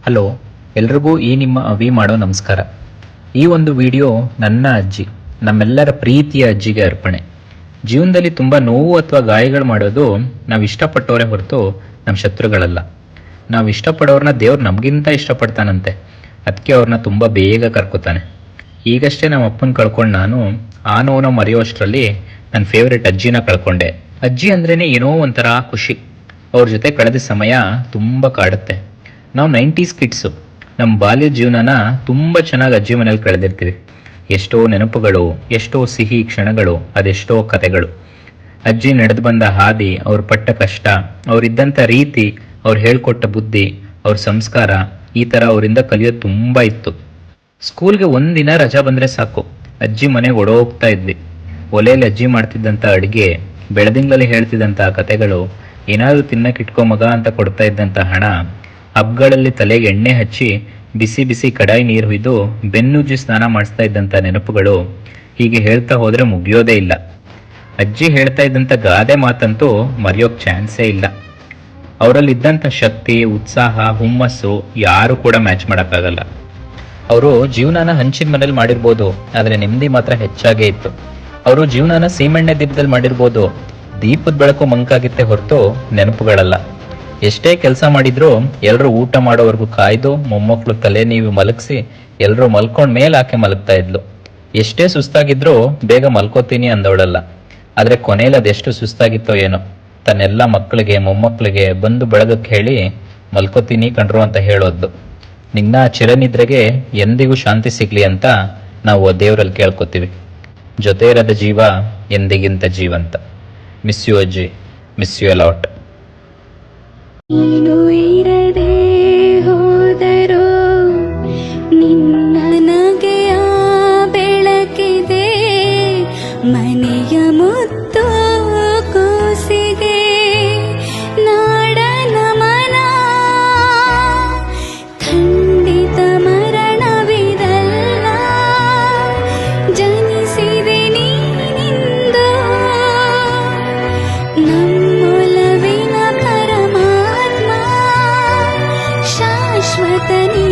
Hello, ಎಲ್ರಿಗೂ ಈ ನಿಮ್ಮ ಅವಿ ಮಾಡೋ ನಮಸ್ಕಾರ. ಈ ಒಂದು ವಿಡಿಯೋ ನನ್ನ ಅಜ್ಜಿ, ನಮ್ಮೆಲ್ಲರ ಪ್ರೀತಿಯ ಅಜ್ಜಿಗೆ ಅರ್ಪಣೆ. ಜೀವನದಲ್ಲಿ ತುಂಬ ನೋವು ಅಥವಾ ಗಾಯಗಳು ಮಾಡೋದು ನಾವು ಇಷ್ಟಪಟ್ಟವರೇ ಹೊರತು ನಮ್ಮ ಶತ್ರುಗಳಲ್ಲ. ನಾವು ಇಷ್ಟಪಡೋರನ್ನ ದೇವ್ರು ನಮಗಿಂತ ಇಷ್ಟಪಡ್ತಾನಂತೆ. ಅದಕ್ಕೆ ಅವ್ರನ್ನ ತುಂಬ ಬೇಗ ಕರ್ಕೋತಾನೆ. ಈಗಷ್ಟೇ ನಮ್ಮ ಅಪ್ಪನ ಕಳ್ಕೊಂಡು ನಾನು ಆ ನೋವನ್ನ ಮರೆಯೋಷ್ಟರಲ್ಲಿ ನನ್ನ ಫೇವ್ರೆಟ್ ಅಜ್ಜಿನ ಕಳ್ಕೊಂಡೆ. ಅಜ್ಜಿ ಅಂದ್ರೇ ಏನೋ ಒಂಥರ ಖುಷಿ. ಅವ್ರ ಜೊತೆ ಕಳೆದ ಸಮಯ ತುಂಬ ಕಾಡುತ್ತೆ. ನಾವು 90s ಕಿಡ್ಸು. ನಮ್ಮ ಬಾಲ್ಯ ಜೀವನನ ತುಂಬ ಚೆನ್ನಾಗಿ ಅಜ್ಜಿ ಮನೇಲಿ ಕಳೆದಿರ್ತೀವಿ. ಎಷ್ಟೋ ನೆನಪುಗಳು, ಎಷ್ಟೋ ಸಿಹಿ ಕ್ಷಣಗಳು, ಅದೆಷ್ಟೋ ಕತೆಗಳು. ಅಜ್ಜಿ ನಡೆದು ಬಂದ ಹಾದಿ, ಅವ್ರ ಪಟ್ಟ ಕಷ್ಟ, ಅವರಿದ್ದಂಥ ರೀತಿ, ಅವ್ರು ಹೇಳ್ಕೊಟ್ಟ ಬುದ್ಧಿ, ಅವ್ರ ಸಂಸ್ಕಾರ, ಈ ಥರ ಅವರಿಂದ ಕಲಿಯೋದು ತುಂಬ ಇತ್ತು. ಸ್ಕೂಲ್ಗೆ ಒಂದಿನ ರಜಾ ಬಂದರೆ ಸಾಕು, ಅಜ್ಜಿ ಮನೆಗೆ ಓಡೋಗ್ತಾ ಇದ್ವಿ. ಒಲೆಯಲ್ಲಿ ಅಜ್ಜಿ ಮಾಡ್ತಿದ್ದಂಥ ಅಡುಗೆ, ಬೆಳದಿಂಗಳಲ್ಲಿ ಹೇಳ್ತಿದ್ದಂಥ ಕತೆಗಳು, ಏನಾದರೂ ತಿನ್ನಕ್ಕೆ ಇಟ್ಕೊ ಮಗ ಅಂತ ಕೊಡ್ತಾ ಇದ್ದಂಥ ಹಣ, ಹಬ್ಗಳಲ್ಲಿ ತಲೆಗೆ ಎಣ್ಣೆ ಹಚ್ಚಿ ಬಿಸಿ ಬಿಸಿ ಕಡಾಯಿ ನೀರು ಹುಯ್ದು ಬೆನ್ನುಜ್ಜಿ ಸ್ನಾನ ಮಾಡಿಸ್ತಾ ಇದ್ದಂಥ ನೆನಪುಗಳು, ಹೀಗೆ ಹೇಳ್ತಾ ಹೋದರೆ ಮುಗಿಯೋದೇ ಇಲ್ಲ. ಅಜ್ಜಿ ಹೇಳ್ತಾ ಇದ್ದಂಥ ಗಾದೆ ಮಾತಂತೂ ಮರೆಯೋಕ್ಕೆ ಚಾನ್ಸೇ ಇಲ್ಲ. ಅವರಲ್ಲಿದ್ದಂಥ ಶಕ್ತಿ, ಉತ್ಸಾಹ, ಹುಮ್ಮಸ್ಸು ಯಾರು ಕೂಡ ಮ್ಯಾಚ್ ಮಾಡೋಕ್ಕಾಗಲ್ಲ. ಅವರು ಜೀವನನ ಹಂಚಿನ ಮನೇಲಿ ಮಾಡಿರ್ಬೋದು, ಆದರೆ ನೆಮ್ಮದಿ ಮಾತ್ರ ಹೆಚ್ಚಾಗೇ ಇತ್ತು. ಅವರು ಜೀವನನ ಸೀಮೆಣ್ಣೆ ದೀಪದಲ್ಲಿ ಮಾಡಿರ್ಬೋದು, ದೀಪದ ಬೆಳಕು ಮಂಕಾಗಿತ್ತೆ ಹೊರತು ನೆನಪುಗಳಲ್ಲ. ಎಷ್ಟೇ ಕೆಲಸ ಮಾಡಿದ್ರು ಎಲ್ಲರೂ ಊಟ ಮಾಡೋವರೆಗೂ ಕಾಯ್ದು ಮೊಮ್ಮಕ್ಕಳು ತಲೆ ನೀವು ಮಲಗಿಸಿ ಎಲ್ಲರೂ ಮಲ್ಕೊಂಡ್ ಮೇಲೆ ಆಕೆ ಮಲಗ್ತಾ ಇದ್ಲು. ಎಷ್ಟೇ ಸುಸ್ತಾಗಿದ್ರೂ ಬೇಗ ಮಲ್ಕೋತೀನಿ ಅಂದವಳಲ್ಲ. ಆದ್ರೆ ಕೊನೆಯಲ್ಲಿ ಅದೆಷ್ಟು ಸುಸ್ತಾಗಿತ್ತೋ ಏನೋ, ತನ್ನೆಲ್ಲ ಮಕ್ಕಳಿಗೆ ಮೊಮ್ಮಕ್ಕಳಿಗೆ ಬಂದು ಬೆಳಗಕ್ಕೆ ಹೇಳಿ ಮಲ್ಕೋತೀನಿ ಕಣ್ರು ಅಂತ ಹೇಳೋದು. ನಿನ್ನ ಚಿರನಿದ್ರೆಗೆ ಎಂದಿಗೂ ಶಾಂತಿ ಸಿಗ್ಲಿ ಅಂತ ನಾವು ದೇವರಲ್ಲಿ ಕೇಳ್ಕೊತೀವಿ. ಜೊತೆ ಇರದ ಜೀವ ಎಂದಿಗಿಂತ ಜೀವಂತ. ಮಿಸ್ ಯು ಅಜ್ಜಿ, ಮಿಸ್ ಯು ಅಲಾಟ್. ನೀನು ಇರದೆ ಹೋದರೂ ನಿನ್ನ ನಗೆಯ ಬೆಳಕಿದೆ, ಮನೆಯ ಮುತ್ತು ಕೂಸಿಗೆ ನಾಡ ನಮನ. ಖಂಡಿತ ಮರಣವಿದಲ್ಲ, ಜನಿಸಿದೆ ನೀನಿಂದು ನಮ್ಮೊಲವಿನ ಪರಮಾತ್ಮ, ಶಾಶ್ವತ ನೀ.